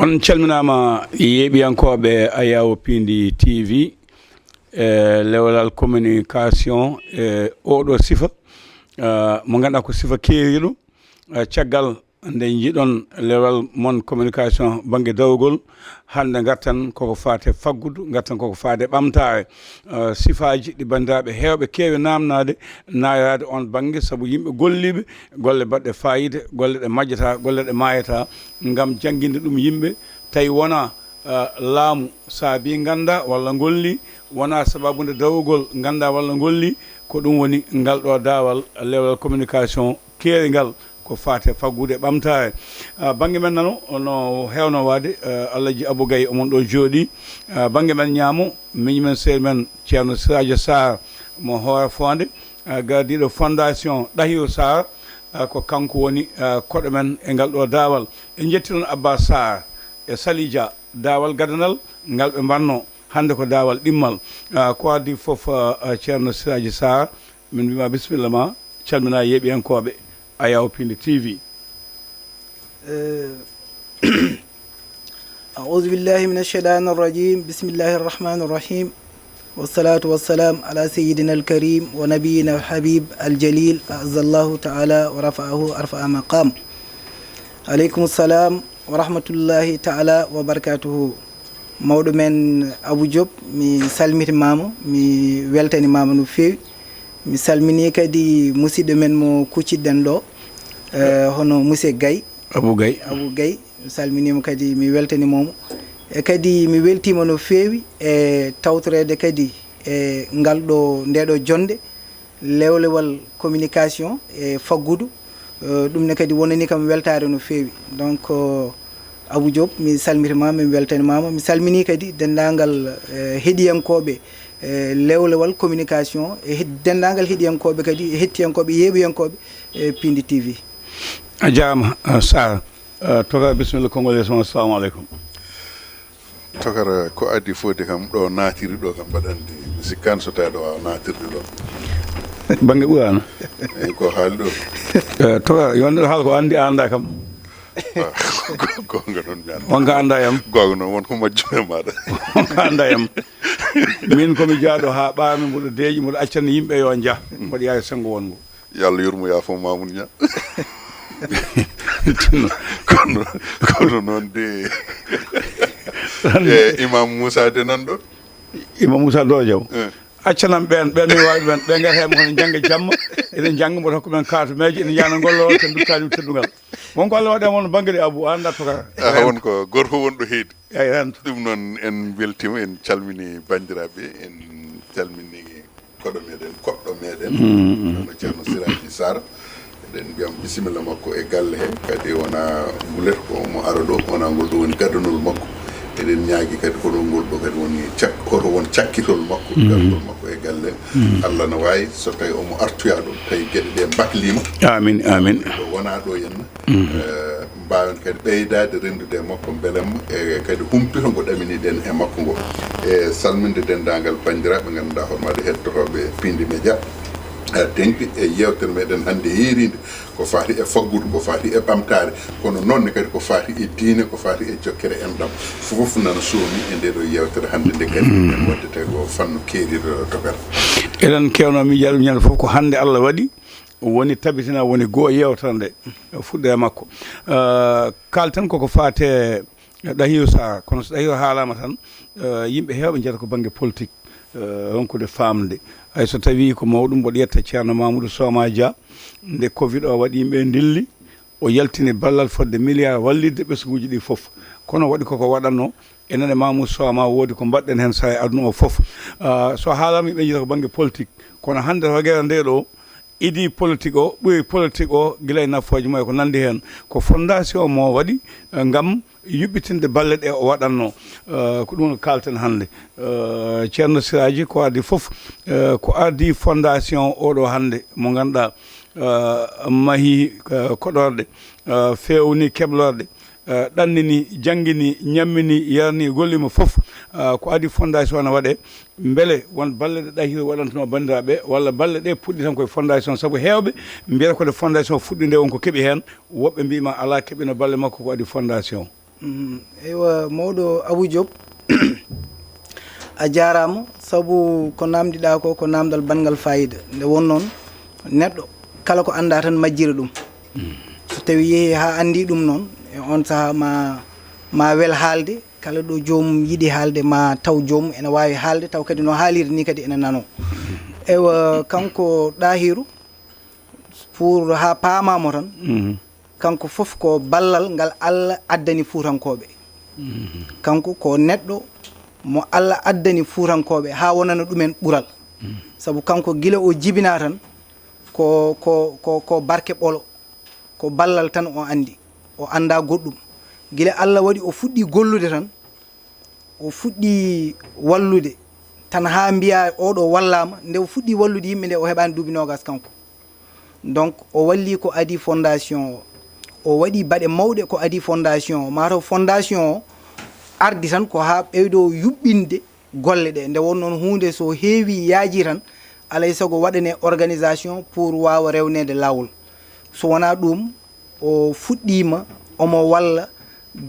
on calminama yeɓiyankoɓe Ayawo Pindi TV lewlal communication oɗo sifa mo ganduɗa ko sifa keeriɗo caggal nde jiiɗon lewlal mon communication banggue dawgol hande gartan koko fate faggudu gartan koko fate ɓamtare sifaji ɗi bandiraɓe hewɓe kewi namnade nayade on banggue saabu yimɓe golliɓe golle baɗɗe fayida golle ɗe majjata golle ɗe mayata gam jangguinde ɗum yimɓe tawi wona laamu saabi ganda walla golli wona sababude dawgol ganda walla golli ko ɗum woni ngal ɗo dawal lewlal communication keerigal ko fate faggude ɓamtare banggue men nano no hewno wade Alaji Abou Gaye omon ɗo jooɗi banggue men ñaamo miñi men seeɗa men ceerno Siradio Sarr mo Hoore Fonde gardiɗo fondation Ɗahiru Sarr ko kanko woni koɗo men e ngal ɗo dawal en jetti noon Abba Sarr e Salija dawal gadanal ngal ɓe mbanno hande ko dawal ɗimmal ko addi foof ceerno Siradio Sarr min mbima bisimilla ma calmina yeeɓiyankoɓe Ayawo Pindi TV. أعوذ بالله من الشيطان الرجيم بسم الله الرحمن الرحيم والصلاة والسلام على سيدنا الكريم ونبينا الحبيب الجليل أعز الله تعالى ورفعه أرفع مقام عليكم السلام ورحمة الله تعالى وبركاته mawɗo men Abou Diop mi salmiti mamo mi weltani mama no fewi mi salmini kadi musidɗo men mo kuccidɗen ɗo hono monsieur Gaye Abou Gaye mi salminima kadi mi weltanimomo e kadi mi weltima no fewi e tawtorede kadi e ngal ɗo ndeɗo jonde lewlewal communication e faggudu ɗum ne kadi wonani kam weltare no fewi donc Abou Diop mi salmitima mi weltanimama mi salmini kadi dendagal heeɗiyankoɓe lewlewal communication e dendagal heeɗiyankoɓe kadi e hettiyankoɓe yeeɓiyankoɓe e Pindi TV a jarama Sarr tokara bisimilla konngol yeeso assalamu aleykum tokara ko addi fode kam ɗo natiri ɗo kam mbaɗandi mi sikkani so tawi ɗo wawa natirde ɗo banggue ɓurano eyyi ko haali ɗo tokara yonde haala ko andi anda kam gonga noon mi anda wonka anda yam gonga noon wonko majjume maɗa wonka anda yam min komi jaaɗo ha ɓaami mboɗo deeƴi mboɗo accana yimɓe yo jah mboɗo yaha senggo wongo yo Allah yurmo yaafo Mamoudou Niang kono noon de e Imam Moussa de nan ɗo Imam Moussa Dojaw accanam ɓen mi wawi ɓen ɓe garetema kono jangga jamma eɗen jangga mboɗo hokku men kartumeji ene jana gollo ten duttani teddugal wonko Allah waɗe moon banggue Abou anda toka wonko gorko wonɗo heedi eyi rento ɗum noon en beltima en calmini bandiraɓe en calmini koɗo meɗen koɗɗo meɗen no ceerno Siradio Sarr eɗen mbiyam bisimilla makko e galle he kadi wona wulet ko mo ara ɗo wona ngol ɗo woni gadanol makko eɗen ñaagui kadi koɗo ngol ɗo kadi woni koto won cakkitol makko gargol makko e galle Allah no wawi so tawi omo artoya ɗo tawi gueɗe ɗe bahlima amin amin ɗo wona ɗo henna mbawen kadi ɓeydade rendude e makko beelemma e kadi humpito ngo ɗaminiɗen e makko ngo e salminde dendagal bandiraɓe ganduɗa hooremaɗe hettotoɓe Pindi Média tengti e yewtere meɗen hannde yeeride ko fati e faggudu ko fati e ɓamtare kono noonne kadi ko fati e diine ko fati e jokkere enɗam fof nana soomi e nde ɗo yewtere hannde nde kadi en waddete ko fanno keeriɗo tokara eɗen kewno miijaɗo ɗum ñande fof ko hannde Allah waɗi woni tabitina woni goho yewtere nde fuɗɗo e makko kalten koko fate Ɗahiru Sarr kono so Ɗahiru haalama tan yimɓe hewɓe jeeta ko banggue politique ronkude famde hay so tawi ko mawɗum mboɗo yetta ceerno Mamoudou Soma Dia nde Covid o waɗi yimɓe dilli o yaltini ballal fodde milliard wallidde ɓesguji ɗi foof kono waɗi koko waɗanno enen e Mamoudou Soma woodi ko mbaɗɗen hen sa e aduna o foof so haalama yimɓe jiita ko banggue politique kono hande hoguere nde ɗo idi politique o ɓuri politique o guila e nafoje mumen ko nandi hen ko fondation mo waɗi gam yuɓɓitinde balle ɗe o waɗanno ko ɗum kalten hannde ceerno Siraji ko addi fof ko addi fondation oɗo hannde mo ganduɗa mahi koɗorɗe fewni keblorɗe ɗannini janggini ñammini yarni gollima fof ko adi fondation ne waɗe beele won balle ɗe ɗahiri waɗantuno bandiraɓe walla balle ɗe puɗɗi tan koye fondation saabu hewɓe mbiyata kode fondation fuɗɗi nde wonko keeɓi hen woɓɓe mbima ala keeɓino balle makko ko adi fondation ewa mawɗo Abou Diop a jarama sabu ko namdiɗa ko namdal bangal fayida nde won noon neɗɗo kala ko anda tan majjira ɗum so tawi yeehi ha andi ɗum noon e on saaha ma wel haalde kala ɗo joomum yiiɗi haalde ma taw joomum ene wawi haalde taw kadi no haaliri ni kadi ene nano ewa kanko ɗahiru pour ha paamamo tan kanko fof ko ballal ngal Allah addani fuutankoɓe kanko ko neɗɗo mo Allah addani fuutankoɓe ha wonana ɗumen ɓural sabu kanko gila o jibina tan ko barke ɓolo ko ballal tan o andi o anda goɗɗum gila Allah waɗi o fuɗɗi gollude tan o fuɗɗi wallude tan ha mbiya oɗo wallama nde o fuɗɗi wallude yimɓe nde o heɓani duuɓi nogas kanko donc o walli ko adi fondation o waɗi baɗe mawɗe ko adi fondation o mataw fondation o ardi tan ko ha ɓeydo yuɓɓinde golle ɗe nde won noon hunde so heewi yaaji tan alay sago waɗane organisation pour wawa rewnede lawol so wona ɗum o fuɗɗima omo walla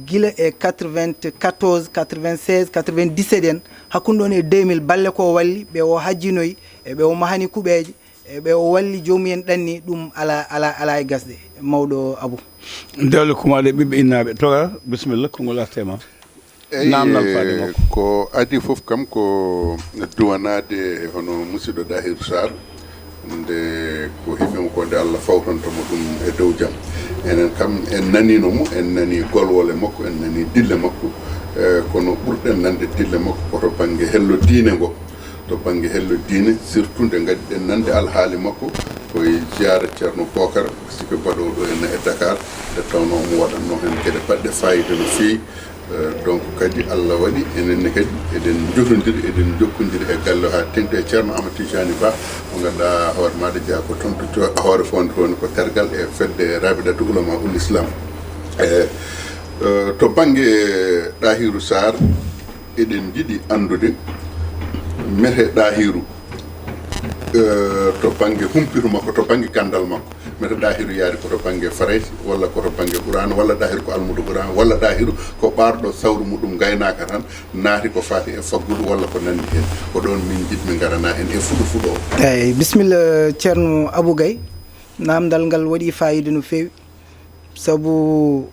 gila e 94 96 97 en hakkude ɗon e 2000 balle ko walli ɓe o hajjinoyi e ɓe o mahani kuɓeje e ɓe o walli jomumen ɗanni ɗum ala e gasɗe mawɗo Abou dewle kumaɗe ɓiɓɓe innaɓe toga bisimilla konngol artema namdal faade makko ko adi fof kam ko duwanade hono musidɗo Dahiru Sarr nde ko hiɓɓimo ko nde Allah fawtantomo ɗum e dow jaam enen kam en naninomo en nani golwole makko en nani dille makko kono ɓurɗen nande dille makko koto banggue hello diine ngo to banggue hello diine surtout nde gaddiɗen nande alhaali makko koye jiyara ceerno Bocar siko baɗowo ɗo enne e Dakar nde tawno omo waɗanno hen gueɗe baɗɗe fayida no fewi donc kadi Allah waɗi enenne kadi eɗen jotodiri eɗen jokkodiri e galle ha tengti e ceerno Amadou Tijani Ba mo ganduɗa hoore maɗa jeeya ko toon to hoore fonde toon ko tergal e fedde rabidatu ulama ul islam to banggue Dahiru Sarr eɗen jiiɗi andude mete Dahiru to banggue humpiru makko to banggue gandal makko mete Dahiru yaari koto banggue Faraysi walla koto banggue Qur'an walla Dahiru ko almudo Qur'an walla Dahiru ko ɓarɗo sawru muɗum gaynaka tan naati ko fati e faggudu walla ko nandi hen ko ɗon min jiɗmi garana hen e fuɗo o eyyi bisimilla ceerno Abou Gaye namdal ngal waɗi fayida no fewi saabu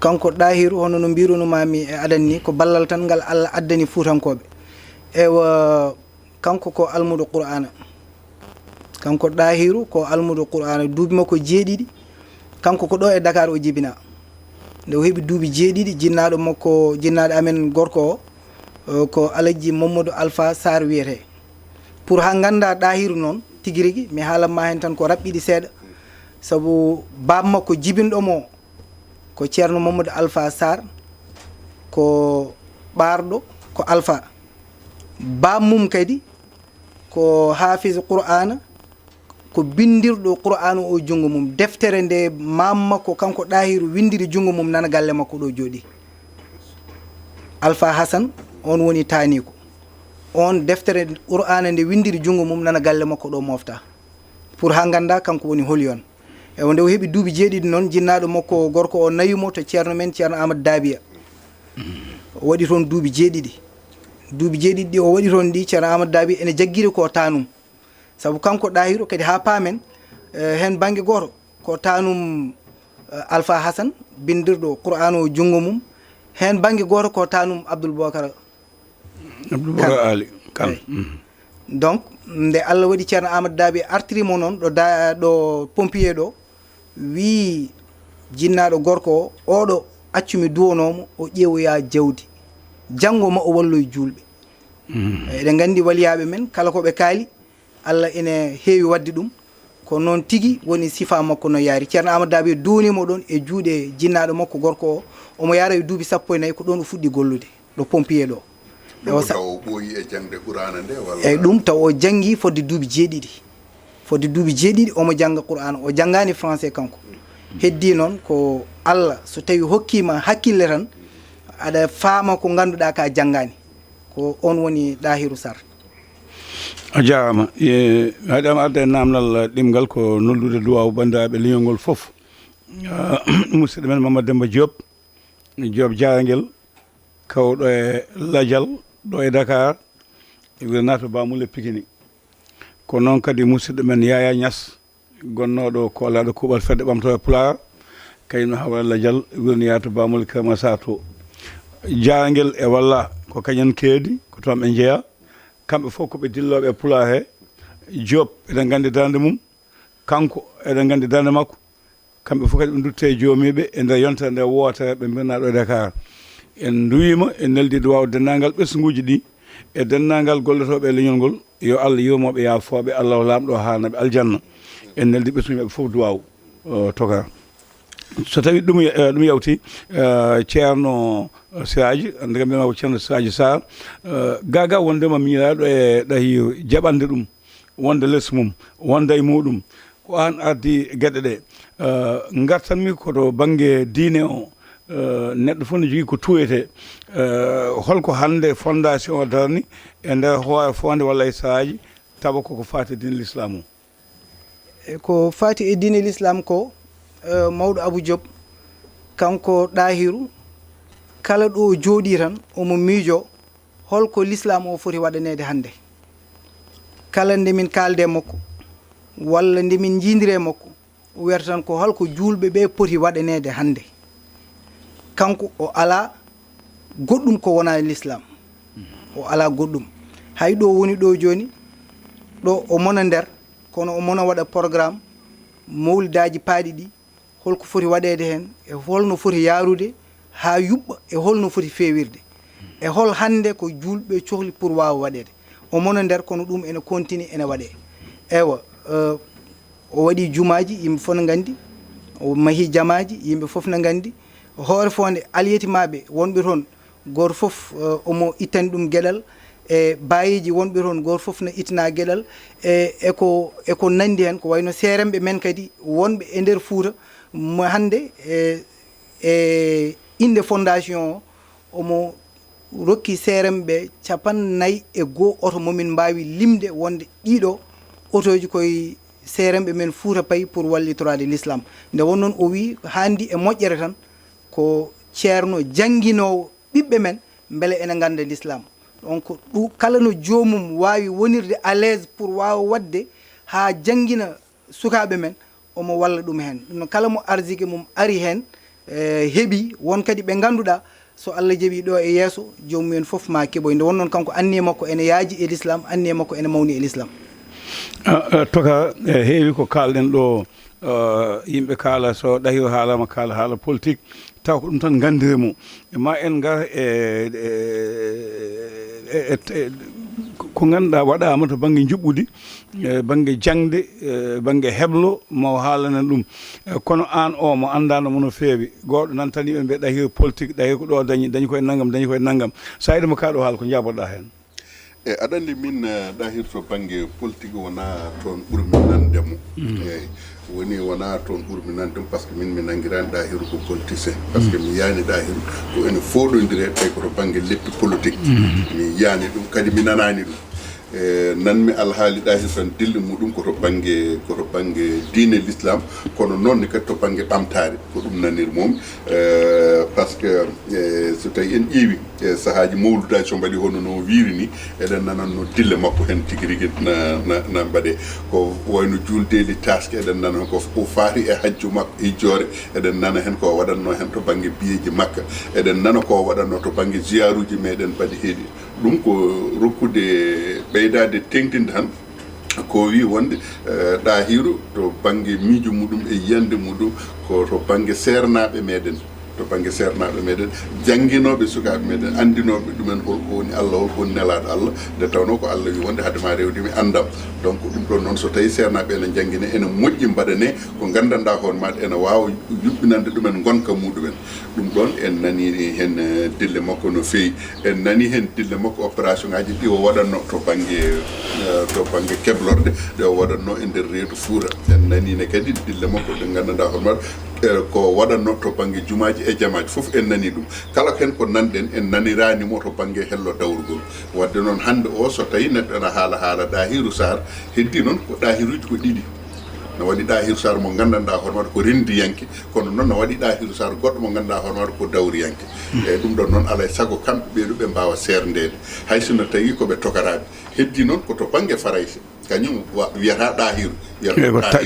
kanko Dahiru hono no mbirunumami e aɗan ni ko ballal tan ngal Allah addani fuutankoɓe ewa kanko ko almudo Qur'ana kanko Dahiru ko almudo Qur'ana duuɓi makko jeeɗiɗi kanko ko ɗo e Dakar o jibina nde o heeɓi duuɓi jeeɗiɗi jinnaɗo makko jinnaɗo amen gorko o ko Alaji Mamadou Alpha Sarr wiyete pour ha ganda Dahiru noon tigui rigui mi haalanma hen tan ko raɓɓiɗi seeɗa saabu baba makko jibinɗomo ko ceerno Mamadou Alpha Sarr ko ɓarɗo ko Alpha bamum kadi ko hafiz Qur'ana ko bindirɗo Qur'an o jungo mum deftere nde mamma ko kanko Dahiru windiri jungo mum nana galle makko ɗo jooɗi Alpha Hassan on woni taniko on deftere Qur'ana nde windiri jungo mum nana galle makko ɗo mofta pour ha ganda kanko woni holion e nde o heeɓi duuɓi jeeɗiɗi noon jinnaɗo makko gorko o nayumo to ceerno men ceerno Amadou Dabiya o waɗi toon duuɓi jeeɗiɗi ɗi o waɗi toon ɗi ceerno Amadou Dabiya ene jagguiri ko tanum saabu kanko Dahiru kadi ha paamen hen banggue goto ko tanum Alpha Hassan bindirɗo Qur'an o jungo mum hen banggue goto ko tanum Abdoul Bocar Ali kan donc nde Allah waɗi ceerno Amadou Dabi artirimo noon ɗo pompier ɗo wi jinnaɗo gorko o oɗo accumi duwonomo o ƴeewoya jawdi janggo ma o walloye julɓe eɗen gandi waliyaɓe men kala koɓe kaali Allah ene heewi wadde ɗum ko noon tigui woni sifa makko no yaari ceerno Amadou Dabi duunimo ɗon e juuɗe jinnaɗo makko gorko o omo yara e duuɓi 14 ko ɗon o fuɗɗi gollude ɗo pompier ɗo taw ɓooyi e jangde Qur'ana nde walla eyyi ɗum taw o jangi fodde duuɓi jeeɗiɗi omo jangga Qur'ana o janggani français kanko heddi noon ko Allah so tawi hokkima hakkille tan aɗa faama ko ganduɗa ka janggani ko on woni Dahiru Sarr a jarama haɗama arde namdal ɗimgal ko noddude duwaw bandiraɓe leñolngol foof musidɗo men Mamadou Demba Diop Job Jarangel kawɗo e Ladial ɗo e Dakar e wuro nato Bamule Pikini ko noon kadi musidɗo men Yaya Niass gonnoɗo kolaɗo kuuɓal fedde ɓamto e Pulaar kañum hawra Ladial woni yato Bamule Kamasa to Jarangel e walla ko kañum keedi ko toon ɓe jeeya kamɓe fof koɓe dilloɓe e Pulaar he Diop eɗen gandi darde mum kanko eɗen gandi darde makko kamɓe fof kadi ɓe dutte joomiɓe e nder yontere nde wootere ɓe mbirnaɗo e Dakar en duwima en neldiɗo waw dennagal ɓesguji ɗi e dennagal gollotoɓe e leñol ngol yo Allah yomoɓe yaafoɓe Allah o lamɗo hanaɓe aljanna en neldi ɓesguñiɓe fof duwaw toka so tawi ɗum yawti ceerno Siraji ande kam mbiyama ko ceerno Siraji Sarr gaga wondema miiraɗo e ɗahi jaɓande ɗum wonde less mum wonda e muɗum ko an ardi gueɗe ɗe gartanmi koto banggue diine o neɗɗo fof ne jogui ko tuyete holko hande fondation o darni e nder hoore fonde walla e sahaji tawa koko fati diine l'islam o ko fati e diine l'islam ko mawɗo Abou Diop kanko ɗahiru kala ɗo jooɗi tan omo miijo holko l'islam o foti waɗanede hande kala nde min kalde makko walla nde min jindire makko o wiyata tan ko holko julɓe ɓe poti waɗanede hande kanko o ala goɗɗum ko wona l'islam o ala goɗɗum hay ɗo woni ɗo joni ɗo o mona nder kono o mona waɗa programme mawlidaji paaɗi ɗi holko foti waɗede hen e holno foti yarude ha yuɓɓa e holno foti fewirde e hol hande ko julɓe cohli pour wawa waɗede o mona nder kono ɗum ene continue ene waɗe ewa o waɗi jumaji yimɓe fof ne gandi o mahi jamaji yimɓe fof ne gandi hoore fonde aliyetimaɓe wonɓe toon goto fof omo ittani ɗum gueɗal e bayiji wonɓe toon goto fof ne ittana gueɗal eko nandi hen ko wayno seremɓe men kadi wonɓe e nder Fouta mo hande e inde fondation o omo rokki seremɓe 45 oto momin mbawi limde wonde ɗiɗo otoji koye seremɓe men Fouta Paye pour wallitorade l'islam nde won noon o wi handi e moƴƴere tan ko ceerno jangguinowo ɓiɓɓe men beele ene ganda l'islam donc ɗum kala no jomum wawi wonirde à l'aise pour wawa wadde ha jangguina sukaɓe men omo walla ɗum hen ɗum kala mo arsike mum ari hen heeɓi won kadi ɓe ganduɗa so Allah jaaɓi ɗo e yesso jomumen foof ma keɓoy nde won noon kanko anni makko ene yaaji e l'islam anni makko ene mawni e l'islam toka heewi ko kalɗen ɗo yimɓe kaala so ɗahi o haalama kaala haala politique taw ko ɗum tan gandiremo ma en gar ko ganduɗa waɗama to banggue juɓɓudi banggue jangde banggue heblo mo haalanen ɗum kono an o mo andanomo no feewi goɗɗo nantani ɓe mbiya ɗahi politique ɗahi ko ɗo dañi koye naggam sa yiɗimo kaɗo haala ko jaboɗa hen aɗa andi min ɗahir to banggue politique wona toon ɓuurmi nandemo eyyi woni wona toon ɓuurmi nandemo par ce que min mi nanguirani ɗahiru ko politicien par ce que mi yaani ɗahiru ko ene foɗodire tawi koto banggue leppi politique mi yaani ɗum kadi mi nanani ɗum nanmi alhaali ɗahir tan dilli muɗum koto banggue diine l'islam kono noon kadi to banggue ɓamtare ko ɗum nanir moom par ce que so tawi en ƴeewi sahaji mawludaji so mbaɗi hono no wiiri ni eɗen nananno dille makko hen tigui rigui na mbaɗe ko wayno juldeli taske eɗen nana hen ko faati e hajju makko hijjore eɗen nana hen ko waɗanno hen to banggue biyeji makka eɗen nana ko waɗanno to banggue ziyaruji meɗen mbaɗi heeɗi ɗum ko rokkude ɓeydade tengtinde tan ko wi wonde ɗahiru to banggue miijo muɗum e yiyande muɗum ko to banggue sernaɓe meɗen to banggue sernaɓe meɗen jangguinoɓe sukaɓe meɗen andinoɓe ɗumen holko woni Allah holko woni nelaɗo Allah nde tawno ko Allah wi wonde hadema rewdemi andam donc ɗum ɗon noon so tawi sernaɓe ene jangguine ene moƴƴi mbaɗane ko gandanɗa hoore maɗa ene wawa yuɓɓinande ɗumen gonka muɗumen ɗum ɗon en nani hen dille makko no fewi en nani hen dille makko opération ngaji ɗi o waɗanno to banggue keblorde ɗe o waɗanno e nder reedu Fouta en nanine kadi dille makko ɗe gandanɗa hoore maɗa ko waɗanno to banggue jumaji e jamaji foof en nani ɗum kala hen ko nanɗen en naniranimo to banggue hello dawrugol wadde noon hande o so tawi neɗɗo ene haala Dahiru Sarr heddi noon ko ɗahiruji ko ɗiɗi no waɗi Dahiru Sarr mo gandanɗa hooremaɗa ko rendiyanke kono noon no waɗi Dahiru Sarr goɗɗo mo gandanɗa hooremaɗa ko dawriyanke eyyi ɗum ɗon noon alay saago kamɓe ɓeeɗo ɓe mbawa serdede hay sono tawi koɓe tokaraɓe heddi noon koto banggue Farayse kañum wiyata Dahiru wiyata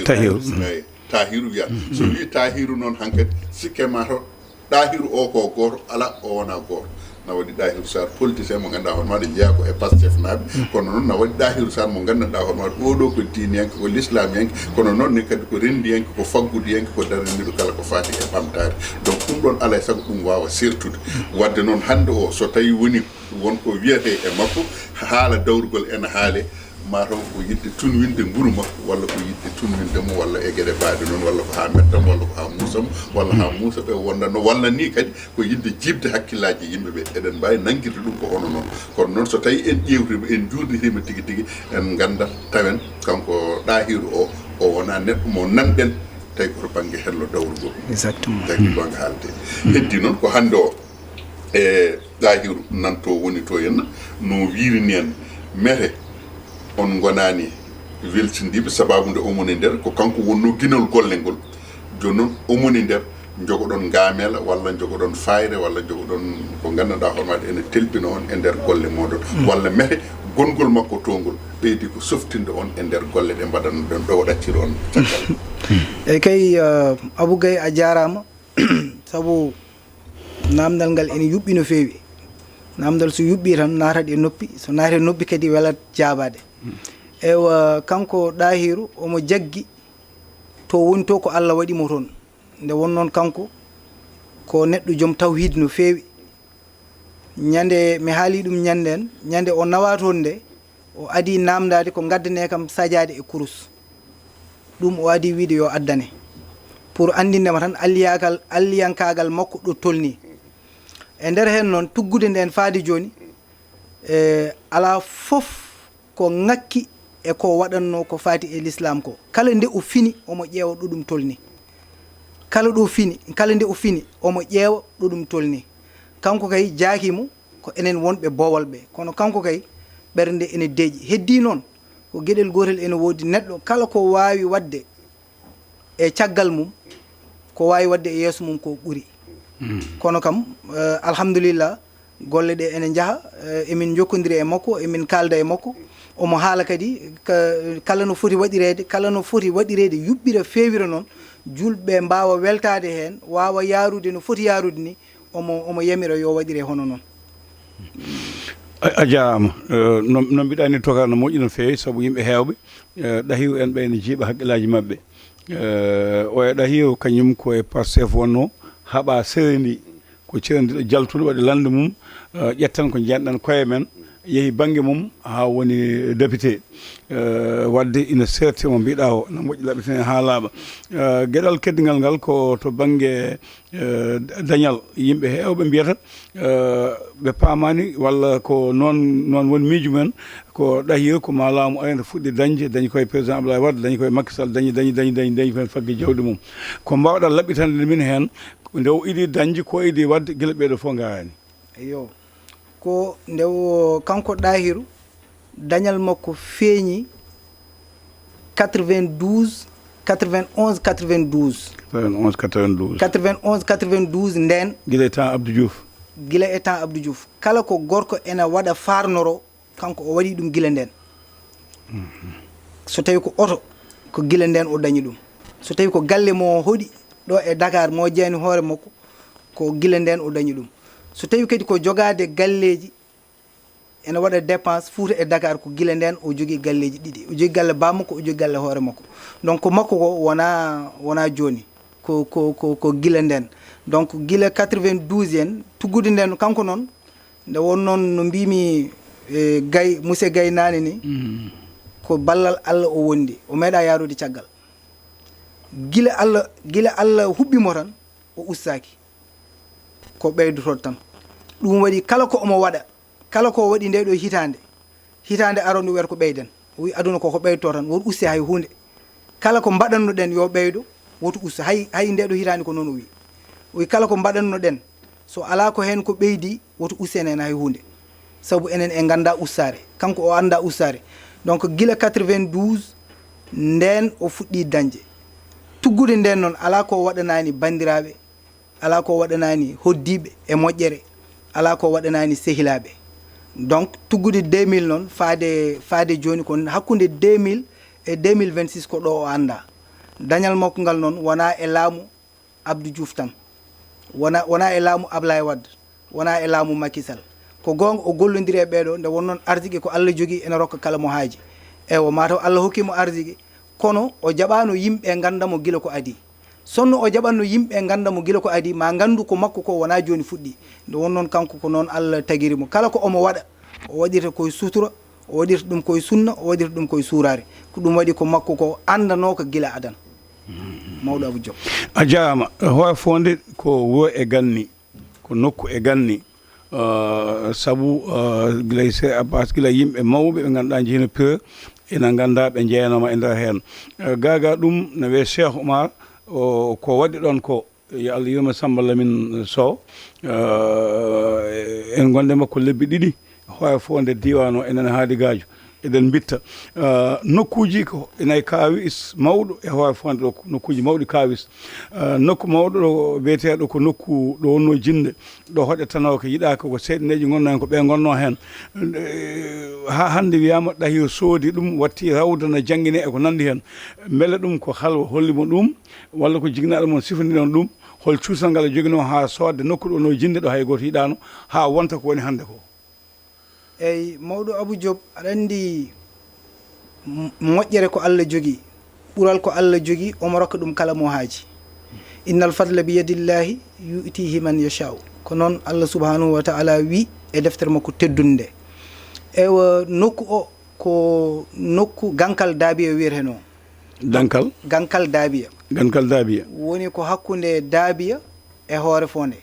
Tahiru wiyata so wi Tahiru noon hankkadi sikke ma to Dahiru o ko goto ala o wona goto na waɗi Dahiru Sarr politicien mo ganduɗa hono maɗa jeeya ko e Pastef naaɓe kono noon na waɗi Dahiru Sarr mo gandanɗa hono maɗa oɗo ko diiniyanke ko l'islamiyanke kono noon ni kadi ko rendiyanke ko faggudiyanke ko daraniɗo kala ko fati e ɓamtare donc ɗum ɗon alay saago ɗum wawa sertude wadde noon hande o so tawi woni wonko wiyete e makko haala dawrugol ene haale mataw ko yidde tunwinde nguru makko walla ko yidde tunwinde mo walla e gueɗe baade noon walla ko ha mettam walla ko ha muusam walla ha muusa ɓe wondanno walla ni kadi ko yidde jibde hakkillaji yimɓeɓe eɗen mbawi nanguirde ɗum ko hono noon kono noon so tawi en ƴewtima en jurnitima tigui tigui en gandat tawen kanko Dahiru o wona neɗɗo mo nanɗen tawi koto banggue hello dawrugol exactement tagi gonga haalde heddi noon ko hande o e Dahiru nanto woni to henna no wirini en mete on gonani weltindiɓe sababude omoni nder ko kanko wonno guinol golle ngol joni noon omoni nder jogoɗon gamela walla jogoɗon fayre walla jogoɗon ko gandanɗa hooremaɗe ene telpina on e nder golle moɗon walla mete gongol makko tongol ɓeydi ko softinde on e nder golle ɗe mbaɗanno ɗen ɗo ɗacciri on caggal eyyi kay Abou Gaye a jarama saabu namdal ngal ene yuɓɓi no fewi namdal so yuɓɓi tan natat e noppi so naati e noppi kadi welat jabade ewa kanko Dahiru omo jaggi to woni to ko Allah waɗimo toon nde won noon kanko ko neɗɗo joom tawhid no fewi ñande mi haali ɗum ñanden ñande o nawa toon nde o adi namdade ko gaddane kam sajade e kurus ɗum o adi wiide yo addane pour andindema tan alliyankagal makko ɗo tolni e nder hen noon tuggude nden faade joni ala fof ko ngakki e ko waɗanno ko fati e l'islam ko kala nde o fini omo ƴeewa ɗo ɗum tolni kala nde o fini omo ƴeewa ɗo ɗum tolni kanko kay jaakimo ko enen wonɓe bowal ɓe kono kanko kay ɓernde ene deeƴi heddi noon ko gueɗel gotel ene woodi neɗɗo kala ko wawi wadde e caggal mum ko wawi wadde e yeeso mum ko ɓuuri kono kam alhamdulillah golle ɗe ene jaaha emin jokkodiri e makko emin kalda e makko omo haala kadi kala no foti waɗirede yuɓɓira fewira noon julɓe mbawa weltade hen wawa yarude no foti yarude ni omo yamira yo waɗire hono noon a jarama no mbiɗani tokar no moƴƴi no fewi saabu yimɓe hewɓe Dahiru en ɓe ne jiiɓa haqqillaji mabɓe o e Dahiru kañum koye Pastef wonno haɓa seredi ko cerendiɗo jaltuɗo waɗi lande mum ƴettan ko jiyanɗan koye men yeehi banggue mum ha woni député wadde ina serti mo mbiɗa o no moƴƴi laɓitene ha laaɓa gueɗal keddigal ngal ko to banggue dañal yimɓe hewɓe mbiyata ɓe pamani walla ko noon woni miijo men ko Dahiru ko ma laamu ayno fuɗɗi dañi koye président Abdoulaye Wade dañi koye Macky Sall dañi koye faggue jawdi mum ko mbawɗa laɓitande min hen nde o idi dañji ko idi wadde guila ɓeeɗo fof garani eyo ko nde kanko Dahiru dañal makko feeñi 91 92 nden guila e temps Abdou Diouf kala ko gorko ene waɗa farnoro kanko o waɗi ɗum guila nden so tawi ko oto ko guila nden o dañi ɗum so tawi ko galle mo hoɗi ɗo e Dakar mo jeeni hoore makko ko guila nden o dañi ɗum so tawi kadi ko jogade galleji ene waɗa dépense Fouta e Dakar ko guila nden o jogui galleji ɗiɗi o jogui galle bammakko o jogui galle hoore makko donc makko ko wona joni ko guila nden donc guila 92 en tuggude nden kanko noon nde won noon no mbimi Gaye monsieur Gaye nani ni ko ballal Allah o wondi o meeɗa yarude caggal gila Allah huɓɓimo tan o ustaki ko ɓeydoto tan ɗum waɗi kala ko omo waɗa kala ko waɗi nde ɗo hitande aron wiyata ko ɓeyden o wi aduna koko ɓeydoto tan woto uste hay hunde kala ko mbaɗanno ɗen yo ɓeydo woto usta hay nde ɗo hitande ko noon o wi kala ko mbaɗanno ɗen so ala ko hen ko ɓeydi woto usten hen hay hunde saabu enen e ganda ustare kanko o anda ustare donc gila 92 nden o fuɗɗi dañde tuggude nden noon ala ko waɗanani bandiraɓe, ala ko waɗanani hoddiɓe e moƴƴere, ala ko waɗanani sehilaɓe. Donc tuggude 2000 noon faade joni ko hakkude 2000 e 2026 ko ɗo o anda. Dañal makko ngal noon wona e laamu Abdou Diouf tan, wona e laamu Ablaye Wade, wona e laamu Macky Sall. Ko gonga o gollodiri e ɓeɗo nde wonnoon arsigue ko Allah jogui ene rokka kala mo haaji. Ewa mataw Allah hokkimo arsigue kono o jaɓano yimɓe gandamo guila ko adi. Sonno o jaɓanno yimɓe gandamo guila ko adi ma gandu ko makko ko wona joni fuɗɗi. Nde wonnoon kanko ko noon Allah tagirimo kala ko omo waɗa o waɗirta koye sutura, o waɗirta ɗum koye sunna, o waɗirta ɗum koye suurare. Ko ɗum waɗi ko makko ko andano ko guila adana. Mawɗo Abou Diop a jarama. Hoore Fonde ko wuro e ganni, ko nokku e ganni. Sabu gila se Abbas gila yimɓe mawɓe ɓe ganduɗa jeehino pire ina ganda ɓe jeenoma e nder hen. Gaga ɗum ne wiye Cheikh Oumar ko waɗi ɗon ko yo Allah yurma Samba Lamine Sow en gonde makko lebbi ɗiɗi Hoore Fonde diwan o enen haadi gaajo eɗen bitta nokkuji ko enayi kawis mawɗo e Hoore Fonde ɗo nokkuji mawɗi kawis nokku mawɗo ɗo wiyeteɗo ko nokku ɗo wonno jinde ɗo hoɗe tanaw ko yiɗaka ko seeɗineji gonno hen ko ɓe gonno hen ha hande wiyama ɗahi soodi ɗum watti rawda no jangguine e ko nandi hen beele ɗum ko halwa hollimo ɗum walla ko jignaɗo mon sifaninon ɗum hol cuusal ngal joguino ha sodde nokku ɗo no jinde ɗo hay goto yiɗano ha wonta ko woni hande ko. Eyyi mawɗo Abou Diop aɗa andi moƴƴere ko Allah jogui ɓural ko Allah jogui omo rokka ɗum kala mo haaji. Innal fadla bi yadillahi yu'tihi man yasha'u ko noon Allah subhanahu wa ta'ala wi e deftere makko teddunde. Ewa nokku o ko nokku Gankal Dabiya wiyete no. Gankal Dabiya. Gankal Dabiya woni ko hakkunde Dabiya e Hoore Fonde.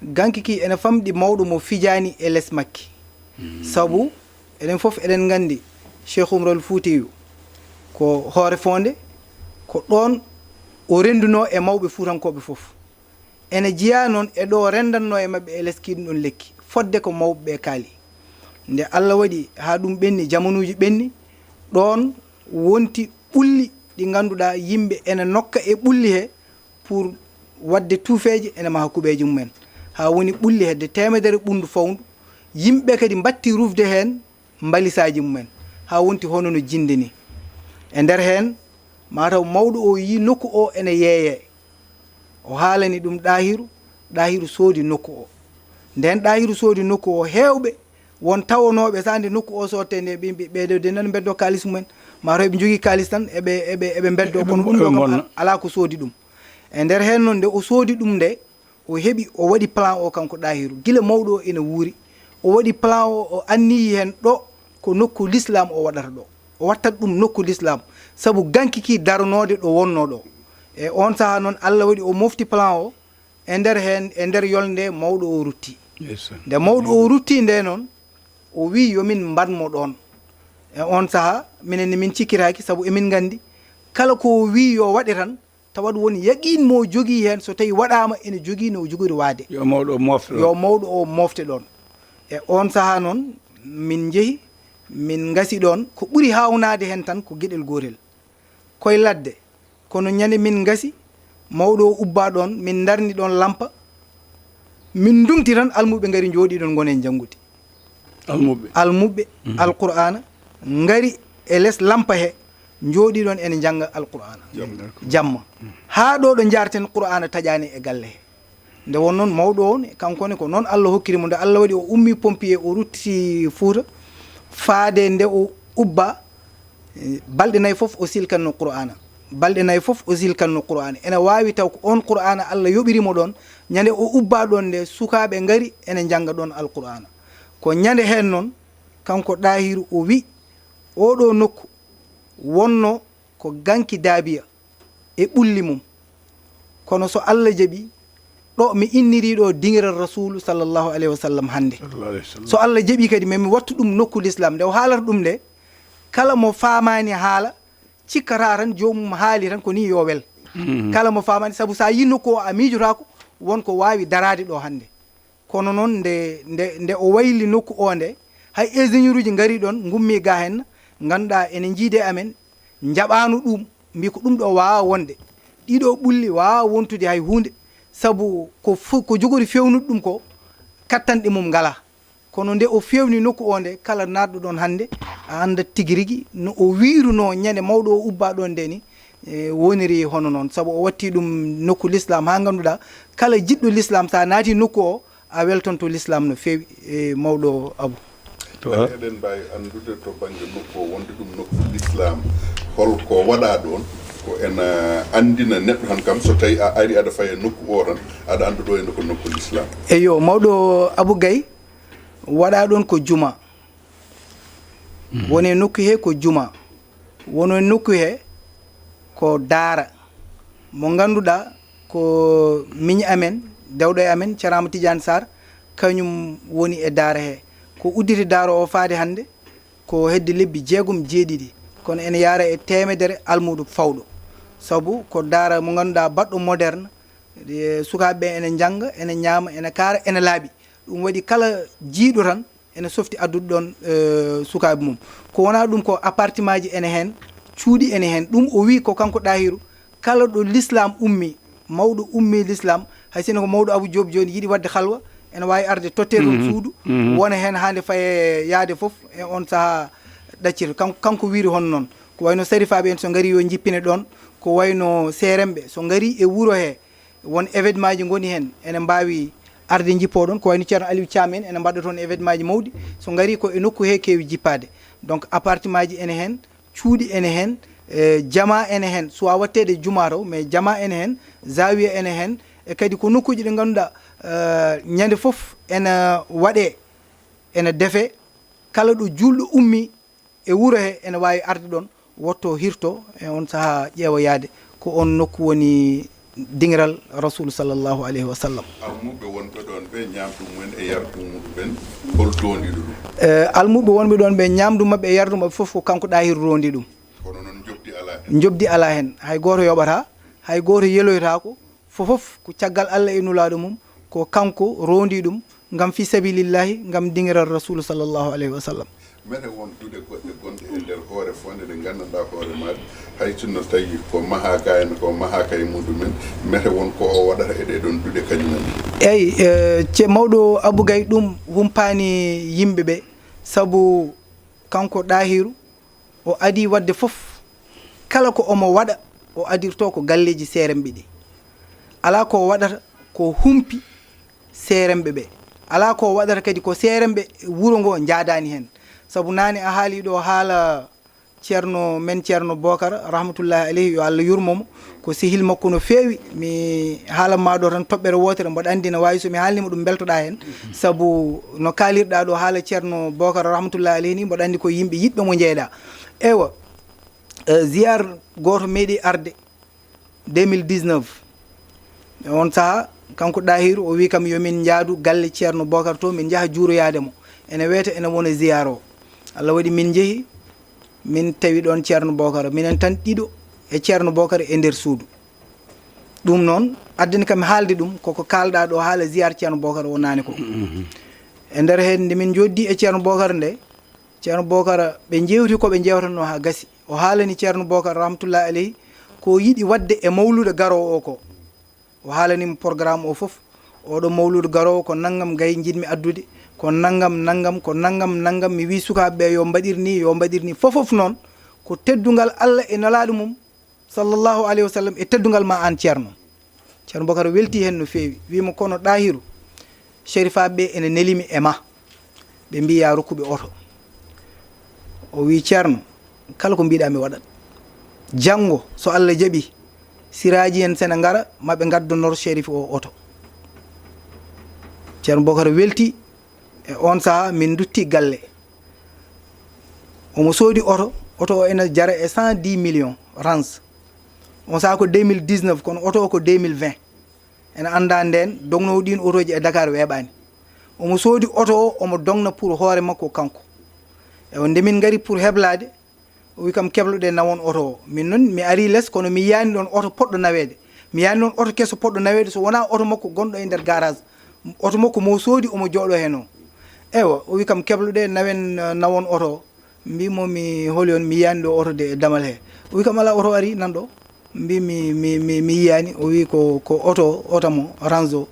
Ganki ki ene famɗi mawɗo mo fijani e less makki. Sabu enen fof eɗen gandi Cheikh Oumar Foutiyou ko Hoore Fonde ko ɗon o renduno e mawɓe Fuutankoɓe fof. Ene jiya noon e ɗo rendanno e mabɓe e less kiɗum ɗon lekki fodde ko mawɓe ɓe kaali. Nde Allah waɗi ha ɗum ɓenni jamanuji ɓenni ɗon wonti ɓulli ɗi ganduɗa yimɓe ene nokka e ɓulli he pour wadde tuufeji ene maha kuɓeji mumen ha woni ɓulli hedde temedere ɓundu fawndu yimɓe kadi batti rufde hen mbalisaji mumen ha wonti hono no jinde ni. E nder hen mataw mawɗo o yi nokku o ene yeeye o haalani ɗum ɗahiru soodi nokku o. Nden ɗahiru soodi nokku o hewɓe won tawonoɓe sande nokku o sotte nde ɓeɗo de nan beddo kalis mumen mataw ɓe jogui kalis tan eɓe beddo kono ɗum ɗo kam ala ko soodi ɗum. E nder hen noon nde o soodi ɗum nde o heeɓi o waɗi plan o kanko ɗahiru gila mawɗo o ene wuuri o waɗi plan o anniyi hen ɗo ko nokku l'islam o waɗata ɗo o wattat ɗum nokku l'islam sabu ganki ki daranode ɗo wonno ɗo. E on saha noon Allah waɗi o mofti plan o e nder hen e nder yolnde mawɗo o rutti. Nde mawɗo o rutti nde noon o wi yomin mbanmo ɗon. E on saha minen min cikkiraki sabu emin gandi kala ko wi yo waɗe tan tawat woni yaqin mo jogui hen so tawi waɗama ene jogui no jogori waade yo mawɗo o mofte ɗon. E on saha noon min jeehi min gasi ɗon ko ɓuuri hawnade hen tan ko gueɗel gotel koye ladde kono ñande min gasi mawɗo o ubba ɗon min darni ɗon lampa min dumti tan almuɓe gari jooɗi ɗon gonen janggude almuɓe alqur'ana gari e less lampa he jooɗi ɗon ene janga alqur'ana jamma ha ɗo ɗo jarten qur'ana taƴani e galle he. Nde won noon mawɗo on kankone ko noon Allah hokkirimo nde Allah waɗi o ummi pompier o rutti Fouta faade nde o ubba balɗe nayyi fof o silkanno qur'ana balɗe nayyi fof o silkanno qur'ana ene wawi taw ko on qur'ana Allah yoɓirimo ɗon ñande o ubba ɗon nde sukaɓe gari ene janga ɗon alqur'ana ko ñande hen noon kanko ɗahiru o wi oɗo nokku wonno ko Ganki Dabiya e ɓulli mum kono so Allah jaaɓi ɗo mi inniri ɗo dingiral rasulu sallllahu alayhi wa sallam hande so Allah jaaɓi kadi mami wattu ɗum nokku l'islam nde o haalata ɗum nde kala mo famani haala cikkata tan jomum haali tan ko ni yo wel kala mo famani saabu sa yi nokku o a miijotako wonko wawi darade ɗo hande kono noon nde o wayli nokku o nde hay ingénieur uji gari ɗon gummi ga hen ganduɗa ene jiide amen jaɓanu ɗum mbi ko ɗum ɗo wawa wonde ɗiɗo ɓulli wawa wontude hay hunde sabu ko jogori fewnude ɗum ko kattanɗe mum ngala kono nde o fewni nokku o nde kala narɗo ɗon hannde a andat tigi rigui no o wiruno ñande mawɗo o ubba ɗon nde ni woniri hono noon sabu o watti ɗum nokku l'islam ha ganduɗa kala jiɗɗo l'islam sa naati nokku o a weltonto l'islam no fewi mawɗo Abou eɗen mbawi andude to banggue nokku o wonde ɗum nokku l'islam holko waɗa ɗon ko en andina neɗɗo tan kam so tawi a ari aɗa faye nokku o tan aɗa anda ɗo ene ko nokku l'islam eyo mawɗo Abou Gaye waɗa ɗon ko juma woni nokku he ko juma wono nokku he ko daara mo ganduɗa ko miñi amen dewɗo e amen Thiarama Tidiane Sarr kañum woni e daara he ko udditi daara o faade hannde ko hedde lebbi 6 kono ene yaara e temedere almuɗo fawɗo sabu ko daara mo ganduɗa baɗɗo moderne sukaɓeɓe ene jangga ene ñaama ene kaara ene laaɓi ɗum waɗi kala jiiɗo tan ene softi addude ɗon sukaɓe mum ko wona ɗum ko appartement ji ene hen cuuɗi ene hen ɗum o wi ko kanko Ɗahiru kala ɗo l'islam ummi mawɗo ummi l'islam hay sinno ko mawɗo Abou Diop joni yiiɗi wadde halwa ene wawi arde totte ɗon suudu wona hen hande faye yaade foof e on saaha ɗaccir kanko wiiri hono noon ko wayno sarifaɓe en so gari yo jippine ɗon ko wayno seremɓe so gari e wuuro he won événement ji goni hen ene mbawi arde jippo ɗon ko wayno ceerno Aliou Thiam en ene mbaɗa toon événement ji mawɗi so gari ko e nokku he kewi jippade donc appartement ji ene hen cuuɗi ene hen jama ene hen suwa wattede juma taw mais jama ene hen zawiya ene hen e kadi ko nokkuji ɗe ganduɗa ñande foof ene waɗe ene deefe kala ɗo julɗo ummi e wuuro he ene wawi arde ɗon wotto hirto e on saaha ƴeewa yaade ko on nokku woni dingiral rasul sallllahu alayhi wa sallam almuɓe wonɓe ɗon ɓe ñamdu mumen e yardu muɗumen hol dondiɗo ɗum almuɓe wonɓe ɗon ɓe ñamdu mabɓe e yardu mabɓe foof ko kanko Ɗahiru rondi ɗum kono noon jobdi ala hen jobdi ala hen hay goto yoɓata hay goto yeloytako fofof ko caggal Allah e nulaɗo mum ko kanko rondi ɗum gam fi sabilillahi gam dingiral rasul sallllahu alayhi wa sallam mete won duuɗe goɗɗe gonɗe e nder hoore fonde ɗe gandanɗa hoore maɗe hay sinno tawi ko maha ga en ko maha kay muɗumen mete won ko o waɗata e ɗeɗon duuɗe kañumen eyyi ce mawɗo Abou Gaye ɗum humpani yimɓeɓe saabu kanko Ɗahiru o adi wadde foof kala ko omo waɗa o adirto ko galleji seremɓe ɗi ala ko waɗata ko humpi seremɓe ɓe ala ko waɗata kadi ko seremɓe wuuro ngo jaadani hen saabu nane a haali ɗo haala ceerno men ceerno Bocar rahmatullahi alayhi yo Allah yurmomo ko sehil makko no fewi mi haalanma ɗo tan toɓɓere wotere mboɗo andi ne wawi somi haalnima ɗum beltoɗa hen saabu no kalirɗa ɗo haala ceerno Bocar rahmatullahi alayhi ni mboɗo andi ko yimɓe yiɗɓe mo jeeɗa ewa ziyar goto meeɗi arde 2019 on saaha kanko Ɗahiru o wi kam yomin jaadu galle ceerno Bocar to min jaaha juuroyademo ene weyta ene wona ziyare o Allah waɗi min jeehi min tawi ɗon ceerno Bocar minen tan ɗiɗo e ceerno Bocar e nder suudu ɗum noon addani kam haalde ɗum koko kalɗa ɗo haala ziyare ceerno Bocar o nani ko e nder hen nde min joddi e ceerno Bocar nde ceerno Bocar ɓe jewti koɓe jewtatno ha gasi o haalani ceerno Bocar rahmatullahi alayhi ko yiɗi wadde e mawlude garowo o ko o haalanimo programme o foof oɗo mawlude garowo ko naggam Gaye jiɗmi addude ko naggam ko naggam mi wi sukaɓeɓe yo mbaɗir ni fofof noon ko teddugal Allah e nalaɗo mum sallllahu alayhi wa sallam e teddugal ma an ceerno Bocar welti hen no fewi wimo kono Ɗahiru shérifaɓeɓe ene nelimi e ma ɓe mbi ya rokkuɓe oto o wi ceerno kala ko mbiɗa mi waɗat janggo so Allah jaaɓi siraji en sene gara maɓe gaddonor shérif o oto ceerno Bocar welti e on saaha min dutti galle omo soodi oto o ene jara e 110 millions range on saaha ko 2019 kono oto o ko 2020 ene anda nden dognowo ɗin otoji e Dakar weeɓani omo soodi oto o omo dogna pour hoore makko kanko e nde min gari pour heblade o wi kam kebloɗe nawon oto o min noon mi ari less kono mi yani ɗon oto poɗɗo nawede mi yani ɗon oto kesso poɗɗo nawede so wona oto makko gonɗo e nder garage oto makko mo soodi omo jooɗo hen o ewa o wi kam kebloɗe nawen nawon oto mbimo mi holi on mi yiyani ɗo oto de e damal he o wi kam ala oto ari nan ɗo mbi mi yiyani o wi ko oto mo ranzo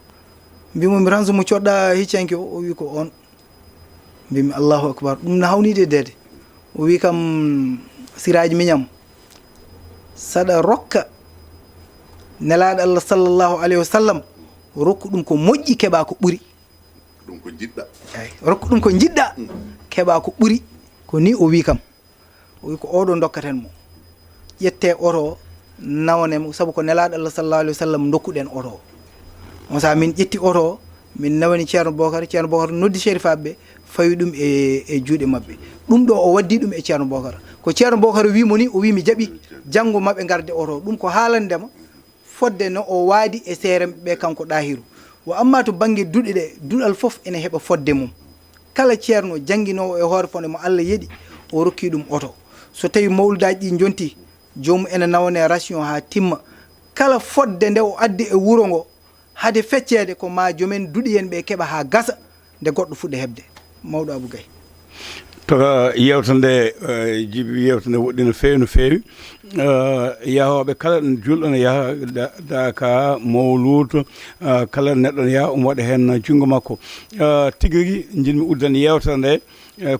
mbimo mi ranzo mo coɗɗa hiccanke o wi ko on mbimi allahu akbar ɗum no hawnide dede o wi kam siraji miñam saɗa rokka nelaɗo allah sallllahu alayhi wa sallam rokku ɗum ko moƴƴi keɓa ko ɓuuri ɗum ko jiɗɗa eyi rokku ɗum ko jiɗɗa keɓa ko ɓuuri ko ni o wi kam o wi ko oɗo dokkaten mo ƴette oto nawanemo saabu ko nelaɗo allah sallallahu alayhi wa sallam dokkuɗen oto on saaha min ƴetti oto min nawani ceerno bocar noddi sérifaɓe ɓe fawi ɗum e juuɗe mabɓe ɗum ɗo o waddi ɗum e ceerno bocar ko ceerno bocar wimo ni o wi mi jaaɓi janggo mabɓe garde oto ɗum ko haalandema fodde no o waadi e seeremɓe ɓe kanko ɗahiru wo amma to banggue duɗe ɗe duɗal foof ene heeɓa fodde mum kala ceerno jangguinowo e hoore fonde mo Allah yeeɗi o rokki ɗum oto so tawi mawludaji ɗi jonti jomum ene nawane ration ha timma kala fodde nde o addi e wuuro ngo hade feccede ko ma jomen duɗi en ɓe keɓa ha gasa nde goɗɗo fuɗɗe heɓde mawɗo Abou Gaye to yewta nde jibi yewta nde woɗɗi no feewi no feewi yahoɓe kala julɗo ne yaha daka mawlud kala neɗɗo ne yaha omo waɗa hen junngo makko tigui rigui jinmi uddani yewta nde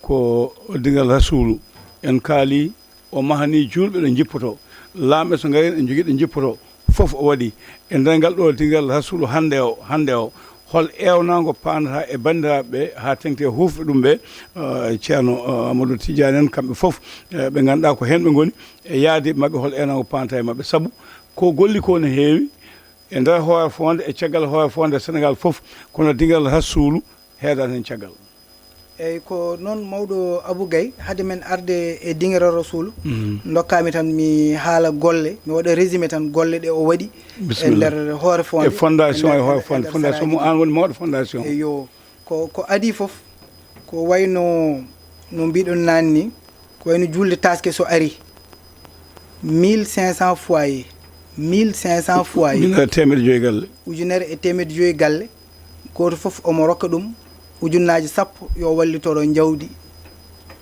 ko dingal rasulu en kaali o mahani julɓe ɗo jippoto lamɓe so gari en jogui ɗo jippoto foof o waɗi e nder ngal ɗo dingal rasulu hande o hol ewnago pandata e bandiraɓe ha tengti hufɓe ɗum ɓe ceerno Amadou Tidiane en kamɓe foof ɓe ganduɗa ko hen ɓe goni e yaade mabɓe hol ewnago pandata e mabɓe saabu ko golli ko ne heewi e nder hoore fonde e caggal hoore fonde Sénégal foof kono dingal rasulu heedat hen caggal eyyi ko noon mawɗo Abou Gaye hade men arde e dinguere rasulu dokkami tan mi haala golle mi waɗa résumé tan golle ɗe o waɗi e nder hoore fonde e fondation e hoore fonde fondation mo an woni mawɗo fondation eyo ko adi foof ko wayno no mbiɗon nani ni ko wayno julde taske so ari 1500 foyer 1500 foyer ujunere e temedde joyyi galle goto foof omo rokka ɗum ujunnaji 10 yo wallitoro jawdi